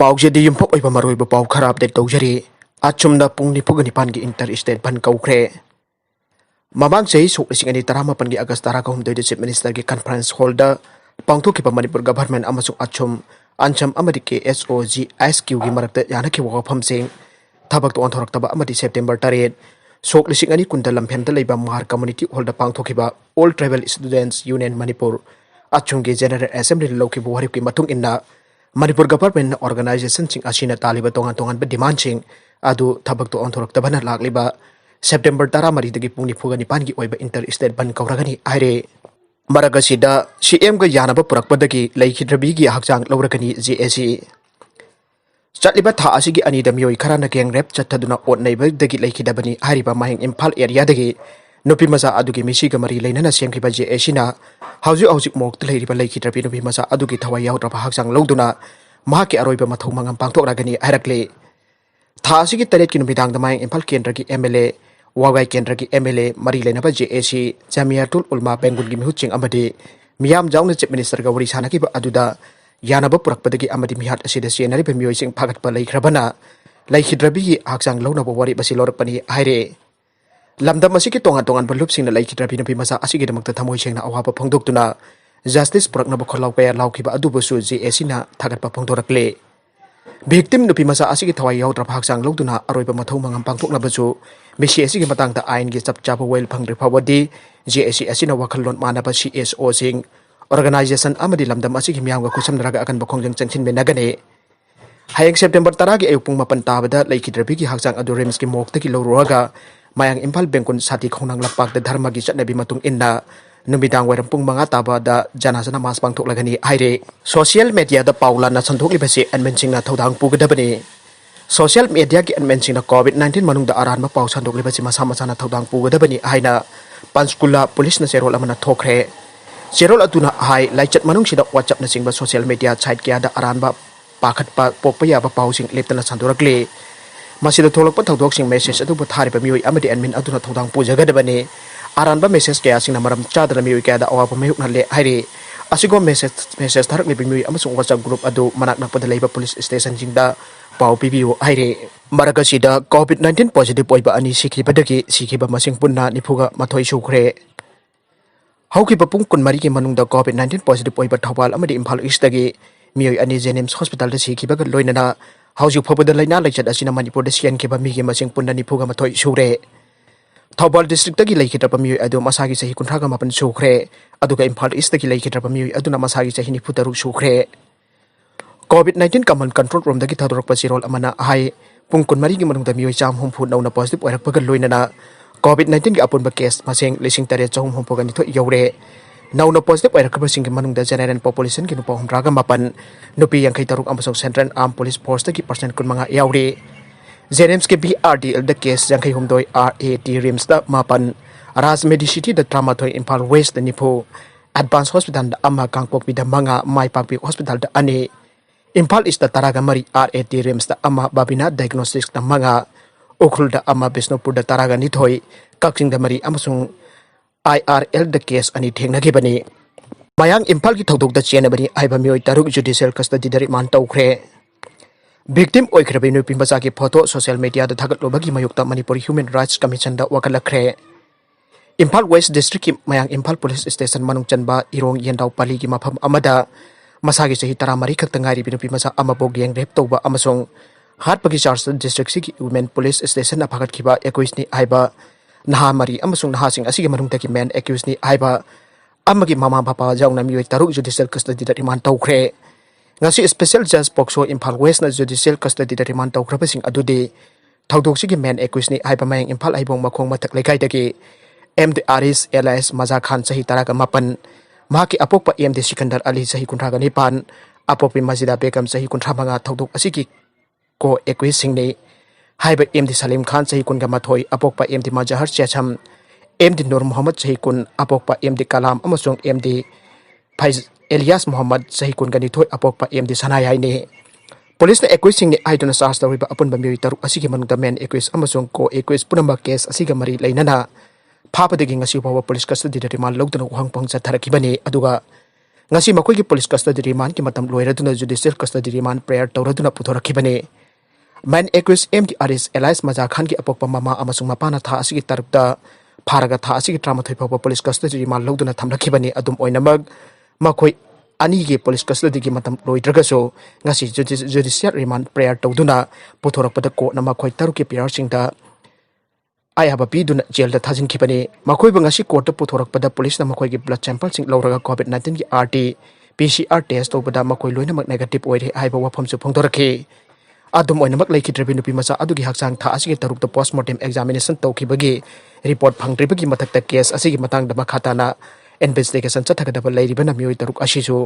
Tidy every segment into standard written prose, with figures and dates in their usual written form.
पाउजेदी युम्फक ओइबा मरोइबा पाउ खरा अपडेट तौजरी अचुमना पुंग निपुग निपान की इंटर स्टेट बन कौख्रे ममांग चही सोक लिसिंग अनि तरामापन की अगस्त तारा कहूम दोइद चीफ मिनिस्टर की कॉन्फ्रेंस हॉल दा पांगथोकिबा मणिपुर गवर्नमेंट अमसुंग अचुम अंचम अमदी के एसओजी एसक्यू की मरक्ता यानखिबा वफमसिंग थबक तो अंथोरक्तबा अमदी सेप्टेम्बर 8 सोक लिसिंग अनि कुंदा लम्फेमदा लेबा महार कम्युनिटी हॉल दा पांगथोकिबा All Tribal Students Union Manipur अचुम की जनरल असेंबली लौकिबा वरिब की मतुंग इन्ना मणिपुर गवर्नमेंट ऑर्गेनाइजेशन सिंह तालिबा तोंगान तोंगान डिमांड सिंह अदु थबक तो अंथोरक्तबना लागलिबा सेप्टेम्बर 14 दगी पुंग निफुगा निपान की ओइबा इंटर स्टेट बन कौरगनी आइरे मरगसिदा सीएम का यानब पुरक्पदगी लैखिद्रबी की हकचांग लौरगनी जेएसी चटलिबा था असिगी अनिदा मियोइ खराना गेंग रेप चथदुना ओटनैबदगी लैखिदबनी हारिबा माहिंग इम्फाल एरिया दगी नुपी मसा अदुगी मिसिगा मरी लैनना सेमखिबा जेएसी ना हौजिक हौजिक मोक्त लैरिबा लैखिद्रबी नुपी मसा अदुगी थवाई याउद्रबा हकचांग लौदुना महाके अरोइबा मथौ मंगम पांगथोकरागनी हायरक्ले था असिगी तरेट की नुमिदांग माहिंग इम्फाल केंद्र की एमएलए वागाई केंद्र की एमएलए मरी लेनबा जेएसी जामियातुल उलमा बेंगुल की मिहुचिंग अमदी मियाम जाउन चीफ मिनिस्टर का वरी सानकिबा अदुदा यानब पुरक्पदगी अमदी मिहात असिदा सेनरिबा मियोइसिंग फागतपा लैख्रबना लैखिद्रबी हाकचांग लौनबा वरी बसी लौरकपनी हायरे लमदम असिगी तोंगान तोंगान बलुपसिंगना लैखिद्रबी नुपी मसा असिगिदमक्ता थमोइ सेंगना अवाबा फोंदोक्तुना जस्टिस पुरक्नबा खोलाउ कया लाउखिबा अदुबसु जेएसी ना थागतपा फोंदोरक्ले victim nupi masa asigi thawai yaudra haksang loduna aroiba mathau mangam pangthoknabachu misi asigi matangda ain gi chap chapa wel phangri phawadi JAC asina wakhalon manaba CSO sing organization amadi lamdam asigi miyamga kusamnaraga akan bakhongjang changsin menagane hayang September 10 gi ayupung mapan tabada laikhidrabi gi haksang adu rems gi mokta gi loroga mayang Imphal bengkun sati khonang lapak da dharma gi chatnabi matung inna numidang wairam pung manga taba da janasana mas pangthok lagani aire social media da paula na santhokli basi admin na thodang pugadabani social media ki admin na covid-19 manung da aran ma pau santhokli basi masa masa na thodang pugadabani aina panchkula police na serol amana thokre serol atuna hai laichat manung sida whatsapp na singba social media site kya da aran ba pakhat pa pokpa ba pau sing leptana sandorakle masida tholokpa thodok sing message adu buthari ba mioi amadi admin aduna thodang pujagadabani aranba message kaya sing namaram chadra mioi kaya da awa mayuk na le hairi asigo message tharak libi mioi amasung WhatsApp group adu manak na padalaiba police station jingda pau pibiu hairi maragasida covid-19 positive oiba ani sikhibadagi sikhiba masing punna nifuga mathoi sukhre hauki bapung kunmari ki manungda covid-19 positive oiba thawal amadi Imphal East dagi mioi ani Jenims hospital da sikhibaga loinana hauju phobada laina laichat asina Manipur da sian kiba mi ki masing punna nifuga mathoi sure Thawbal district tagi laikhidrapa mioi adu masagi sahi kunthraga mapan sukhre aduga Imphal East tagi laikhidrapa mioi aduna masagi sahi ni putaruk sukhre COVID-19 command control room dagi thadorok pasirol amana hai pung kunmari gi manungda mioi cham hum phut nauna positive oirak pagal loinana COVID-19 gi apunba case maseng lising tare chahum hum pogani tho yore nauna positive oirak ba sing gi manungda general population gi nupa humraga mapan nupi yang kai taruk amasong Central Armed Police Force tagi percent kun manga yaure Jenims ke BRDL the case yang kai humdoi RAT Rims da mapan Ras Medicity the trauma toy Imphal West the Nipo Advanced Hospital da ama kangpok bida manga Mai Pakpi Hospital da ani Imphal is the Taraga Mari RAT Rims da ama Babina Diagnostics da manga Ukrul da ama Bisnupur da Taraga nitoy Kaksing da Mari amasung IRL the case ani thengna gibani Mayang Imphal ki thodok da chena bani aiba mioi taruk judicial custody da remand tawkhre Victim oikhrabi nupi masa ki photo social media da thagat lobagi mayukta Manipur Human Rights Commission da wakalakre Imphal West District ki mayang Imphal Police Station manung chanba irong yendau pali ki mafam amada masagi sahi taramari khak tangari nupi masa amabog yang rep toba amasong hat pagi charge district si ki women police station na phagat khiba 21 ni aiba naha mari amasong naha sing asigi manung ta ki men accused ni aiba amagi mama papa jaungna mioi taruk judicial custody da remand tawkhre ngasi special judge pokso Imphal West na judicial custody da remand tawkhrabasing adudi thaudok sigi men accused ni aiba mayang Imphal aibong makhong mathak lekai dagi MD Aris LS Maza Khan sahi taraga mapan mahaki apokpa MD Sikandar Ali sahi kuntraga nipan apokpi Mazida Begum sahi kuntramanga thaudok asigi ko accused singni haiba MD Salim Khan sahi kunga mathoi apokpa MD Majahar Checham MD Nur Muhammad sahi kun apokpa MD Kalam amasung MD Faiz Elias Muhammad sahi kun gani thoi apokpa MD Sanayai ni police na accusing ni aidona charge tawriba apun bamioi taruk asigi manungda men accused amasung ko accused punamba case asiga mari lainana phapadagi ngasi bawa police custody da remand logdana uhang pang chatharakibani aduga ngasi makoy gi police custody remand ki matam loiraduna judicial custody remand prayer tawraduna puthorakhibani man equus MDRS Elias Maja Khan ki apokpa mama amasung mapana tha asigi tarukta pharaga tha asigi 38 phawba police custody remand loduna thamlakhibani adum oinamag makoy ani ge police custody gi matam loidragaso ngasi judicial remand prayer tawduna puthorakpada ko na makoy taruki PR singda ai haba piduna jail da thajin khibani makhoi banga si court putorak pada police na makhoi gi blood sample sing loraga COVID-19 gi RT PCR test to pada makhoi loina mak negative oire ai ba wafam su phongdorakhe adum oina mak leikhi trebi nupi masa adugi haksang tha asigi taruk to postmortem examination to khibagi report phangdribagi mathakta case asigi matang da makhata na investigation chathakadaba leiribana mioi taruk asisu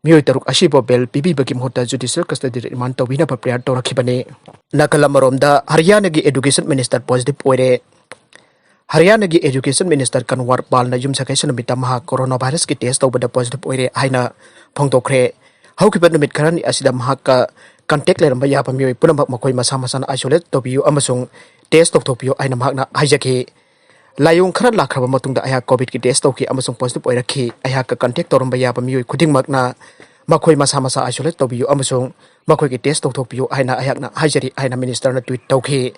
mioi taruk asibo bel pibi bagi mohta judicial custody remand to bina prayer to rakhibani nakala maromda Haryana gi education minister positive oire Haryana gi education minister Kanwar Pal na yum sakai sanamita maha coronavirus ki test tawbada positive oire haina phongtokre haukiba numit kharani asida maha ka contact leramba yapa mioi punamak makoi masa masana isolate tobiu amasung test toktopiu aina mahakna haijaki layung khara lakraba matungda aya covid ki test toki amasung positive oirakhi aya ka contact toramba yapa mioi khudingmakna makhoi masa masa isolate tobiu amasung makhoi ki test toktopiu aina ayakna haijari aina minister na tweet tokhi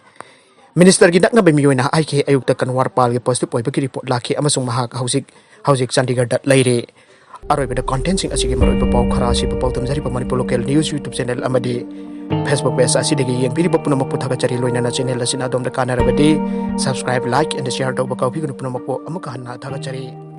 minister gi nakna bemi na ai ke ayukta Kanwar Pal gi positive oiba ki report lakhi amasung mahak hausik Chandigarh da leire aroibeda content sing asigi maroiba pau khara si pau tamjari pa Manipur local news YouTube channel amadi Facebook page asidagi yengpiri puna mapu thaga chari loina na channel asina dom da kana rabadi subscribe like and share do ba kau bi puna mapu amaka hanna thaga chari